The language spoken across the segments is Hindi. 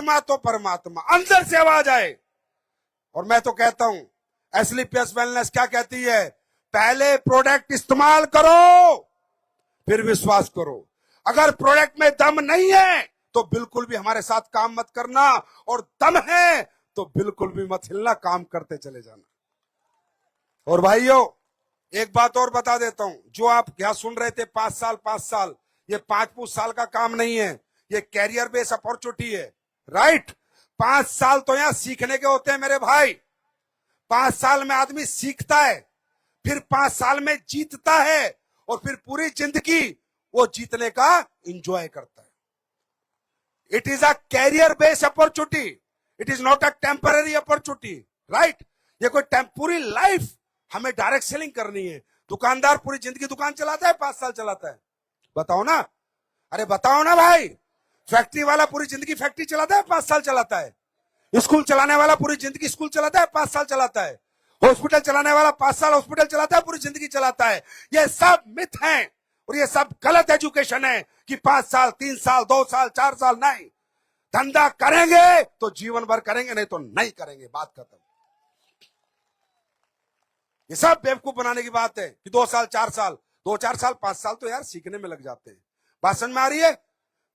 आत्मा तो परमात्मा, अंदर से आवाज आए। और मैं तो कहता हूं एसलीपीएस वेलनेस क्या कहती है, पहले प्रोडक्ट इस्तेमाल करो फिर विश्वास करो। अगर प्रोडक्ट में दम नहीं है तो बिल्कुल भी हमारे साथ काम मत करना, और दम है तो बिल्कुल भी मत हिलना, काम करते चले जाना। और भाइयों एक बात और बता देता हूं, जो आप यहां सुन रहे थे 5 साल, ये 5 साल का काम नहीं है, ये कैरियर बेस अपॉर्चुनिटी है, राइट। 5 साल तो यहां सीखने के होते हैं मेरे भाई। 5 साल में आदमी सीखता है, फिर 5 साल में जीतता है, और फिर पूरी जिंदगी वो जीतने का एंजॉय करता है। It is a career based opportunity, it is not a temporary opportunity, right. ये कोई पूरी लाइफ हमें डायरेक्ट सेलिंग करनी है। दुकानदार पूरी जिंदगी दुकान चलाता है, 5 साल चलाता है, बताओ ना, अरे बताओ ना भाई। फैक्ट्री वाला पूरी जिंदगी फैक्ट्री चलाता है, 5 साल चलाता है। स्कूल चलाने वाला पूरी जिंदगी स्कूल चलाता है, 5 साल चलाता है। हॉस्पिटल चलाने वाला 5 साल हॉस्पिटल चलाता है, पूरी जिंदगी चलाता है। ये सब मिथ हैं और ये सब गलत एजुकेशन है कि 5 साल 3 साल 2 साल 4 साल नहीं। धंधा करेंगे तो जीवन भर करेंगे, नहीं तो नहीं करेंगे, बात खत्म। ये सब बेवकूफ बनाने की बात है कि 2 साल 4 साल 2-4 साल 5 साल तो यार सीखने में लग जाते हैं। भाषण में आ रही है,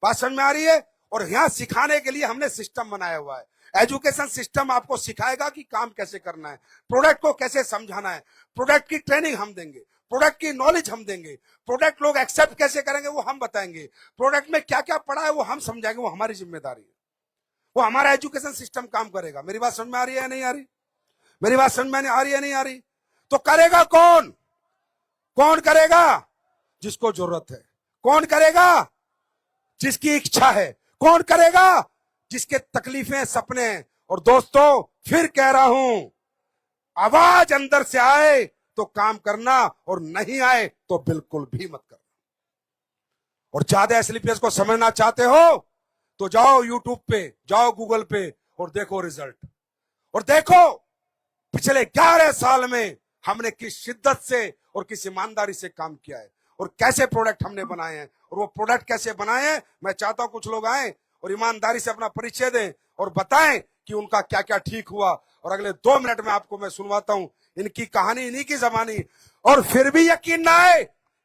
भाषण में आ रही है। और यहां सिखाने के लिए हमने सिस्टम बनाया हुआ है। एजुकेशन सिस्टम आपको सिखाएगा कि काम कैसे करना है, प्रोडक्ट को कैसे समझाना है, प्रोडक्ट की ट्रेनिंग हम देंगे, प्रोडक्ट की नॉलेज हम देंगे, प्रोडक्ट लोग एक्सेप्ट कैसे करेंगे वो हम बताएंगे, प्रोडक्ट में क्या क्या पड़ा है वो हम समझाएंगे, वो हमारी जिम्मेदारी है, वो हमारा एजुकेशन सिस्टम काम करेगा। मेरी बात समझ में आ रही है नहीं आ रही? मेरी बात समझ में आ रही है नहीं आ रही? तो करेगा कौन? कौन करेगा? जिसको जरूरत है। कौन करेगा? जिसकी इच्छा है। कौन करेगा? जिसके तकलीफें सपने हैं। और दोस्तों फिर कह रहा हूं, आवाज अंदर से आए तो काम करना, और नहीं आए तो बिल्कुल भी मत करना। और ज्यादा एसलीपीएस को समझना चाहते हो तो जाओ यूट्यूब पे, जाओ गूगल पे और देखो रिजल्ट। और देखो पिछले 11 साल में हमने किस शिद्दत से और किस ईमानदारी से काम किया है, और कैसे प्रोडक्ट हमने बनाए हैं, और वो प्रोडक्ट कैसे बनाए हैं। मैं चाहता हूं कुछ लोग आए और ईमानदारी से अपना परिचय दें और बताएं कि उनका क्या क्या ठीक हुआ। और अगले 2 मिनट में आपको मैं सुनवाता हूं इनकी कहानी, इन्हीं की जबानी। और फिर भी यकीन ना आए,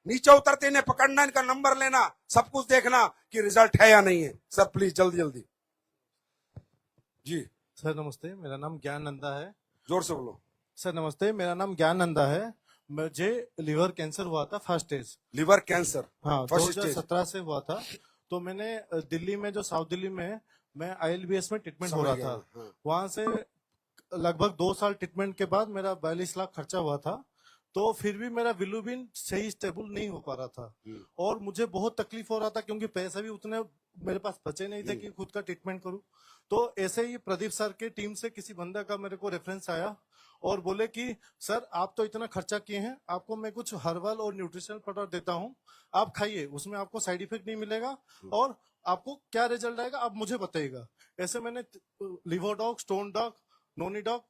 नीचे उतरते इन्हें पकड़ना, इनका नंबर लेना, सब कुछ देखना कि रिजल्ट है या नहीं है। सर प्लीज जल्दी जल्दी। जी सर नमस्ते, मेरा नाम ज्ञान नंदा है। जोर से बोलो। सर नमस्ते, मेरा नाम ज्ञान नंदा है। मुझे लिवर कैंसर हुआ था फर्स्ट स्टेज। Liver cancer? हाँ, फर्स्ट स्टेज 2017 से हुआ था। तो मैंने दिल्ली में, जो साउथ दिल्ली में, मैं ILBS में ट्रीटमेंट हो रहा था। हाँ। वहां से लगभग 2 साल ट्रीटमेंट के बाद मेरा 42 लाख खर्चा हुआ था। तो फिर भी मेरा बिलीरुबिन सही स्टेबल नहीं हो पा रहा था, और मुझे बहुत तकलीफ हो रहा था, क्योंकि पैसे भी उतने मेरे पास बचे नहीं थे कि खुद का ट्रीटमेंट करूं। तो ऐसे ही प्रदीप सर के टीम से किसी बंदा का मेरे को रेफरेंस आया और बोले कि सर आप तो इतना खर्चा किए हैं, आपको मैं कुछ हर्बल और न्यूट्रिशनल प्रोडक्ट देता हूं, आप खाइए, उसमें आपको साइड इफेक्ट नहीं मिलेगा, और आपको क्या रिजल्ट आएगा आप मुझे बताइएगा। ऐसे मैंने लिवोडॉग, स्टोन डॉग, नोनी डॉग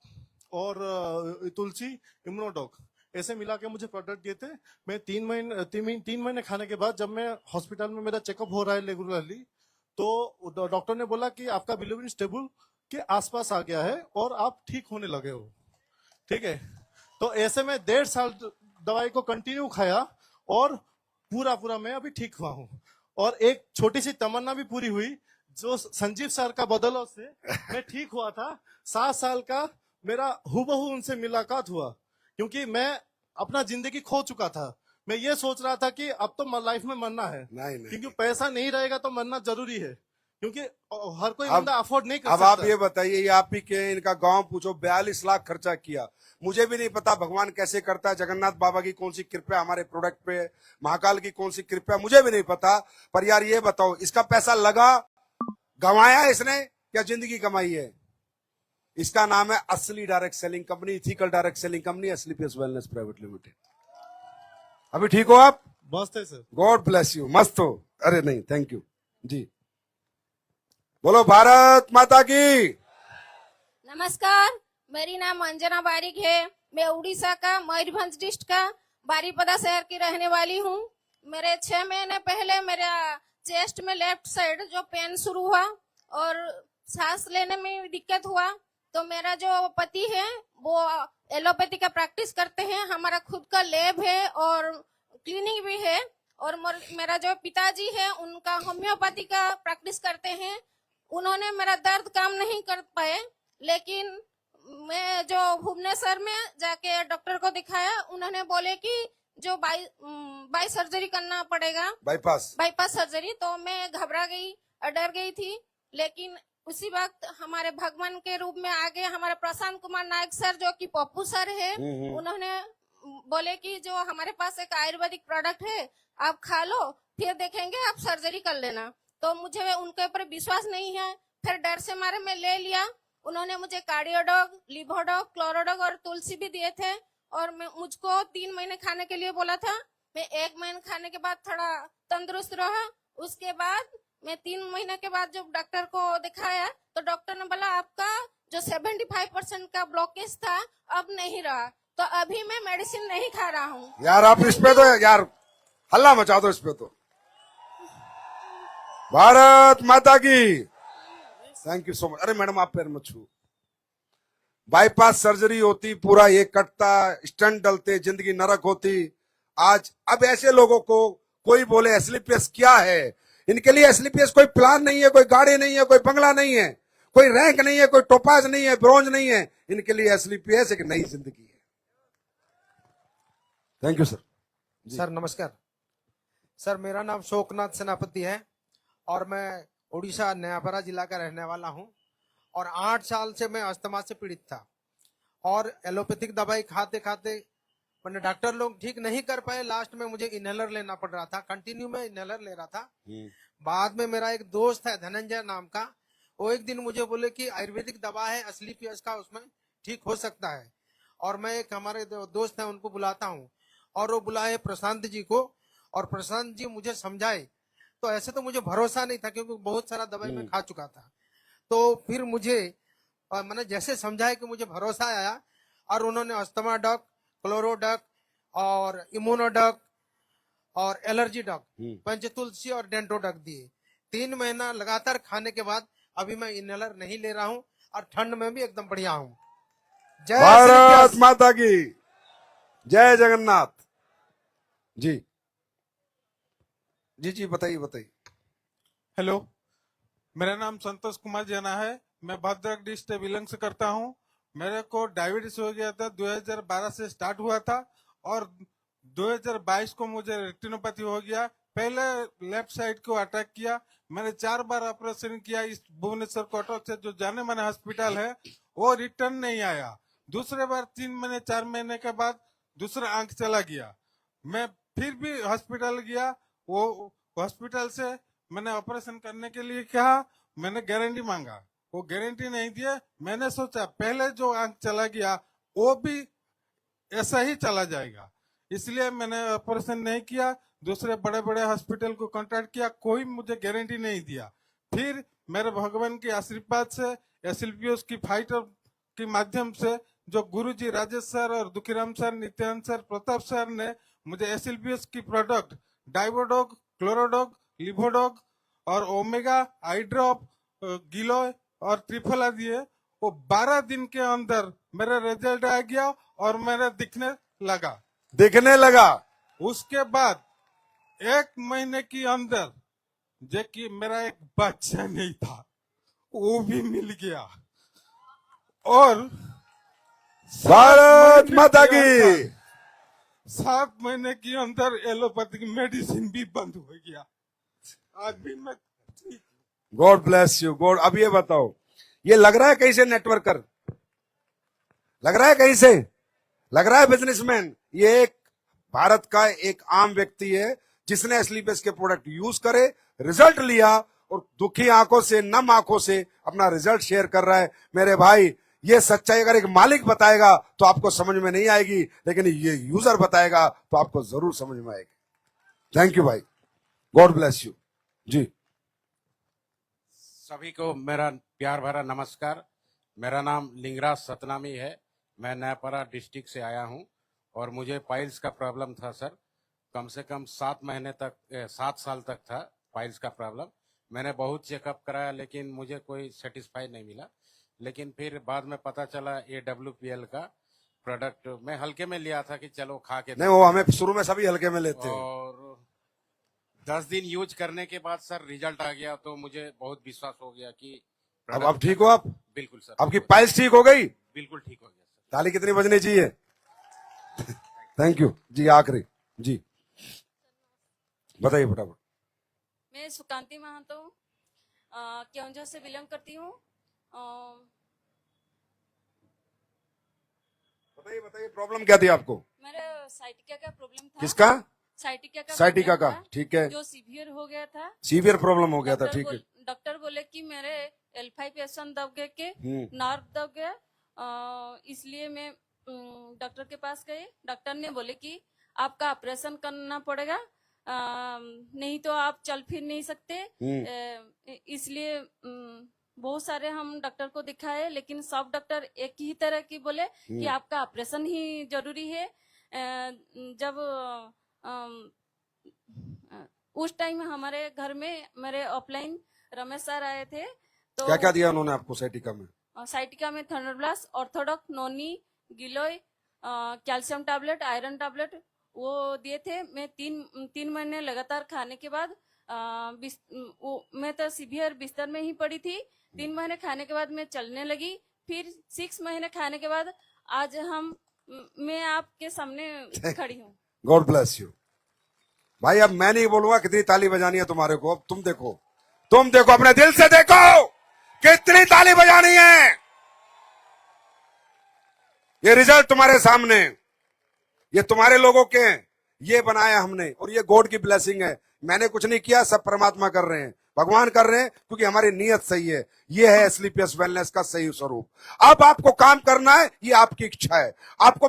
और तुलसी, इम्यूनोडॉग ऐसे मिला के मुझे प्रोडक्ट दिए थे। मैं 3 महीने खाने के बाद, जब मैं हॉस्पिटल में मेरा चेकअप हो रहा है रेगुलरली, तो डॉक्टर ने बोला कि आपका बिलीरुबिन स्टेबल के आसपास आ गया है और आप ठीक होने लगे हो। ठीक है, तो ऐसे में 1.5 साल दवाई को कंटिन्यू खाया और पूरा मैं अभी ठीक हुआ हूँ। और एक छोटी सी तमन्ना भी पूरी हुई, जो संजीव सर का बदौलत से मैं ठीक हुआ था। 7 साल का मेरा हूबहू उनसे मुलाकात हुआ, क्योंकि मैं अपना जिंदगी खो चुका था। मैं ये सोच रहा था कि अब तो लाइफ में मरना है, नहीं। क्योंकि पैसा नहीं रहेगा तो मरना जरूरी है, क्योंकि हर कोई बंदा अफोर्ड नहीं कर अब सकता। आप ये बताइए, ये आप ही के इनका गांव पूछो, 42 लाख खर्चा किया। मुझे भी नहीं पता भगवान कैसे करता है, जगन्नाथ बाबा की कौन सी कृपा हमारे प्रोडक्ट पे, महाकाल की कौन सी कृपा, मुझे भी नहीं पता। पर यार ये बताओ, इसका पैसा लगा, गंवाया इसने या जिंदगी कमाई है? इसका नाम है असली direct selling company, ethical direct selling company, Asclepius wellness private limited. अभी ठीक हो आप? मस्त है सर। God bless you. मस्त हो? अरे नहीं, थैंक यू जी। बोलो भारत माता की। नमस्कार, मेरी नाम अंजना बारिक है। मैं उड़ीसा का मयूरभंज डिस्ट्रिक्ट का बारीपदा शहर की रहने वाली हूँ। मेरे 6 महीने पहले मेरा चेस्ट में लेफ्ट साइड जो पेन शुरू हुआ, और सांस लेने में भी दिक्कत हुआ। तो मेरा जो पति है वो एलोपैथी का प्रैक्टिस करते हैं, हमारा खुद का लैब है और क्लिनिक भी है। और मेरा जो पिताजी है उनका होम्योपैथी का प्रैक्टिस करते हैं। उन्होंने मेरा दर्द कम नहीं कर पाए, लेकिन मैं जो भुवनेश्वर में जाके डॉक्टर को दिखाया, उन्होंने बोले कि जो बाई सर्जरी करना पड़ेगा, बाईपास सर्जरी। तो मैं घबरा गई और डर गई थी। लेकिन उसी वक्त हमारे भगवान के रूप में आ गए हमारे प्रशांत कुमार नायक सर, जो कि पप्पू सर है। उन्होंने बोले कि जो हमारे पास एक आयुर्वेदिक प्रोडक्ट है, आप खा लो, फिर देखेंगे आप सर्जरी कर लेना। तो मुझे उनके ऊपर विश्वास नहीं है, फिर डर से मारे मैं ले लिया। उन्होंने मुझे कार्डियोडॉग, लिवोडॉग, क्लोरोडॉग और तुलसी भी दिए थे। और मुझको 3 महीने खाने के लिए बोला था। मैं 1 महीने खाने के बाद थोड़ा तंदुरुस्त रहा। उसके बाद मैं 3 महीने के बाद जब डॉक्टर को दिखाया, तो डॉक्टर ने बोला आपका जो 75% का ब्लॉकेज था अब नहीं रहा। तो अभी मैं मेडिसिन नहीं खा रहा हूँ। यार आप इस पे तो यार हल्ला मचा दो इस पे तो। भारत माता की। Thank you so much. अरे मैडम आप पैर मत छू। बाईपास सर्जरी होती, पूरा ये कटता, स्टंट डलते, जिंदगी नरक होती। आज अब ऐसे लोगों को कोई बोले एसलीपीएस क्या है, इनके लिए एसलीपीएस कोई प्लान नहीं है, कोई गाड़ी नहीं है, कोई बंगला नहीं है, कोई रैंक नहीं है, कोई टोपाज नहीं है, ब्रोंज नहीं है। इनके लिए एसलीपीएस एक नई जिंदगी है। Thank you sir. सर नमस्कार सर, मेरा नाम शोकनाथ सेनापति है और मैं उड़ीसा नयापरा जिला का रहने वाला हूं। और 8 साल से मैं अस्थमा से पीड़ित था और एलोपैथिक दवाई खाते खाते मैंने डॉक्टर लोग ठीक नहीं कर पाए। लास्ट में मुझे इनहेलर लेना पड़ रहा था, कंटिन्यू में इनहेलर ले रहा था। बाद में मेरा एक दोस्त है धनंजय नाम का, वो एक दिन मुझे बोले कि आयुर्वेदिक दवा है एसलीपीएस का, उसमें ठीक हो सकता है। और मैं एक हमारे दोस्त है उनको बुलाता हूँ और वो बुलाए प्रशांत जी को, और प्रशांत जी मुझे समझाए। तो ऐसे तो मुझे भरोसा नहीं था क्योंकि बहुत सारा दवाई मैं खा चुका था। तो फिर मुझे मैंने जैसे समझाया कि मुझे भरोसा आया, और उन्होंने अस्थमा डॉग, क्लोरोडॉग और इम्यूनोडॉग और एलर्जी डॉग, पंचतुलसी और डेंटोडॉग दिए। 3 महीना लगातार खाने के बाद अभी मैं इनहेलर नहीं ले रहा हूं और ठंड में भी एकदम बढ़िया हूं। जय भारत माता की जय। जगन्नाथ जी। जी जी बताइए बताइए। हेलो, मेरा नाम संतोष कुमार जना है। मैं भद्रक डिस्ट्रिक्ट से बिलोंग से करता हूं। मेरे को डायबिटीज हो गया था, 2012 से स्टार्ट हुआ था और 2022 को मुझे रेटिनोपैथी हो गया। पहले लेफ्ट साइड को अटैक किया। मैंने 4 बार ऑपरेशन किया इस भुवनेश्वर कोटक से जो जाने माने हॉस्पिटल है, वो रिटर्न नहीं आया। दूसरे बार 3 महीने 4 महीने के बाद दूसरा आंख चला गया। मैं फिर भी हॉस्पिटल गया, वो हॉस्पिटल से मैंने ऑपरेशन करने के लिए कहा, मैंने गारंटी मांगा, वो गारंटी नहीं दिया। मैंने सोचा पहले जो आंख चला गया वो भी ऐसा ही चला जाएगा, इसलिए मैंने ऑपरेशन नहीं किया। दूसरे बड़े बड़े हॉस्पिटल को कांटेक्ट किया, कोई मुझे गारंटी नहीं दिया। फिर मेरे भगवान के आशीर्वाद से एसएलपीएस की फाइटर के माध्यम से जो गुरुजी राजेश सर और Dukhiram sir, Nityanand sir, Pratap sir ने मुझे एसएलपीएस की प्रोडक्ट डाइवोडॉग, क्लोरोडॉग, लिवोडॉग और ओमेगा आई ड्रॉप, गिलो और त्रिफला दिए। वो 12 दिन के अंदर मेरा रिजल्ट आ गया और मेरा दिखने लगा। उसके बाद 1 महीने के अंदर जो कि मेरा एक बच्चा नहीं था वो भी मिल गया। और भारत माता की। 7 महीने के अंदर एलोपैथिक मेडिसिन भी बंद हो गया। आज भी मैं गॉड ब्लेस यू गॉड। अब ये बताओ, ये लग रहा है कहीं से नेटवर्कर, लग रहा है कहीं से, लग रहा है बिजनेसमैन। ये एक भारत का एक आम व्यक्ति है जिसने एसलीपीएस के प्रोडक्ट यूज करे, रिजल्ट लिया और दुखी आंखों से, नम आंखों से अपना रिजल्ट शेयर कर रहा है। मेरे भाई, ये सच्चाई अगर एक मालिक बताएगा तो आपको समझ में नहीं आएगी, लेकिन ये यूजर बताएगा तो आपको जरूर समझ में आएगी। थैंक यू भाई, गॉड ब्लेस यू जी। सभी को मेरा प्यार भरा नमस्कार। मेरा नाम लिंगराज सतनामी है। मैं नयापरा डिस्ट्रिक्ट से आया हूं और मुझे पाइल्स का प्रॉब्लम था सर। कम से कम 7 महीने तक 7 साल तक था पाइल्स का प्रॉब्लम। मैंने बहुत चेकअप कराया लेकिन मुझे कोई सेटिस्फाई नहीं मिला। लेकिन फिर बाद में पता चला ये WPL का प्रोडक्ट मैं हल्के में लिया था कि चलो खा के नहीं, वो हमें शुरू में सभी हल्के में लेते हैं। और 10 दिन यूज करने के बाद सर रिजल्ट आ गया तो मुझे बहुत विश्वास हो गया कि अब ठीक हो आप? बिल्कुल सर। आपकी पाइल्स ठीक हो गई? बिल्कुल ठीक हो गया सर। ताली कितनी बजनी चाहिए? थैंक यू जी। आखिरी जी बताइए फटाफट। मैं सुकांति महतो केवंझर से बिलोंग करती हूँ। बताइए बताइए, प्रॉब्लम क्या थी आपको? मेरा साइटिका का प्रॉब्लम था। किसका? साइटिका का, था, ठीक है। जो सीवियर हो गया था। सीवियर प्रॉब्लम हो गया था, ठीक है। डॉक्टर बोले कि मेरे L5S1 दब गए के नर्व दब गया, इसलिए मैं डॉक्टर के पास गए। डॉक्टर ने बोले कि आपका ऑपरेशन करना पड़ेगा, नहीं तो आप चल फिर नहीं सकते। इसलिए बहुत सारे हम डॉक्टर को दिखाए, लेकिन सब डॉक्टर एक ही तरह की बोले कि आपका ऑपरेशन ही जरूरी है। जब उस टाइम हमारे घर में मेरे ऑफलाइन रमेश सर आए थे, तो क्या क्या दिया उन्होंने आपको साइटिका में? साइटिका में थर्नोब्लास्ट, ऑर्थोडॉक्स, नोनी, गिलोय, कैल्शियम टैबलेट, आयरन टैबलेट वो दिए थे। मैं तीन महीने लगातार खाने के बाद मैं तो सीवियर बिस्तर में ही पड़ी थी। 3 महीने खाने के बाद मैं चलने लगी। फिर 6 महीने खाने के बाद आज मैं आपके सामने खड़ी हूँ। गॉड ब्लेस यू भाई। अब मैं नहीं बोलूंगा कितनी ताली बजानी है तुम्हारे को। अब तुम देखो अपने दिल से देखो कितनी ताली बजानी है। ये रिजल्ट तुम्हारे सामने, ये तुम्हारे लोगों के हैं, ये बनाया हमने, और ये गॉड की ब्लेसिंग है। मैंने कुछ नहीं किया, सब परमात्मा कर रहे हैं, भगवान कर रहे हैं, क्योंकि हमारी नीयत सही है। ये है एस्क्लेपियस वेलनेस का सही स्वरूप। अब आपको काम करना है, ये आपकी इच्छा है। आपको